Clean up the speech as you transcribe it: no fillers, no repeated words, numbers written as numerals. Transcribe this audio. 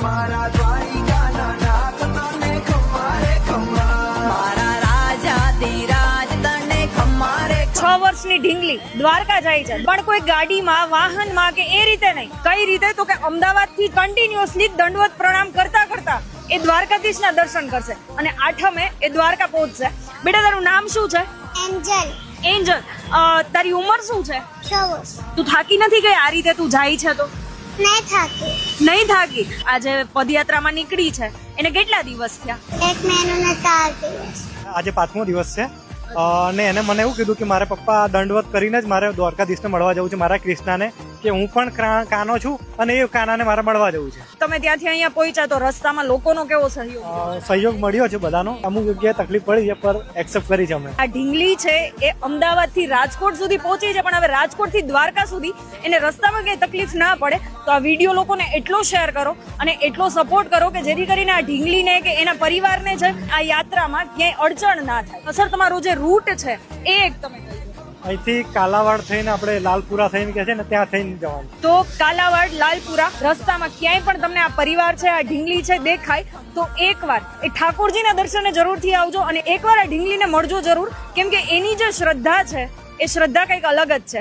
મારા દ્વારિકાના નાથ તને ખમારે ખમા, મારા રાજાધિરાજ તને ખમારે. 6 વર્ષની ઢીંગલી દ્વારકા જાય છે, પણ કોઈ ગાડીમાં વાહનમાં કે એ રીતે નહીં. કઈ રીતે? તો કે અમદાવાદથી કન્ટિન્યુઅસલી દંડવત પ્રણામ કરતા કરતા એ દ્વારકાધીશના દર્શન કરશે અને 8મે એ દ્વારકા પહોંચશે. બેટા તારું નામ શું છે? એન્જલ. એન્જલ. તારી ઉંમર શું છે? 6 વર્ષ. તું થાકી નથી ગઈ આ રીતે તું જાય છે તો? નહીં થાકી. નહીં થાકી. આજે પદયાત્રામાં નીકળી છે એને કેટલા દિવસ થયા? 1 મહિનો ને 4 દિવસ. આજે 5મો દિવસ છે અને એને મને એવું કીધું કે મારે પપ્પા દંડવત કરીને જ મારે દ્વારકાધીશને મળવા જવું છે, મારા કૃષ્ણાને, કે હું પણ કાનો છું અને એ કાનાને મારે મળવા જવું છે. તમે ત્યાંથી અહીંયા પહોંચ્યા તો રસ્તામાં લોકોનો કેવો સહયોગ? સહયોગ મળ્યો છે બધાનો. અમુક જગ્યાએ તકલીફ પડી છે પર એક્સેપ્ટ કરી છે અમે. આ ઢીંગલી છે એ અમદાવાદથી રાજકોટ સુધી પહોંચી છે, પણ હવે રાજકોટથી દ્વારકા સુધી એને રસ્તામાં કઈ તકલીફ ના પડે તો આ વિડીયો લોકોને એટલો શેર કરો અને એટલો સપોર્ટ કરો કે જેથી કરીને આ ઢીંગલીને કે એના પરિવારને છે આ યાત્રામાં ક્યાંય અડચણ ના થાય. સર તમારો જે રૂટ છે એ એક તમે કહી દો. અહીંથી કાલાવાડ થઈને આપણે લાલપુરા થઈને કે છે ને ત્યાં થઈને જવાનું. તો કાલાવાડ લાલપુરા રસ્તામાં ક્યાંય પણ તમને આ પરિવાર છે આ ઢીંગલી છે દેખાય તો એકવાર એ ઠાકોરજીના દર્શને જરૂરથી આવજો અને એકવાર આ ઢીંગલીને મળજો જરૂર, કેમ કે એની જે શ્રદ્ધા છે એ શ્રદ્ધા કંઈક અલગ જ છે.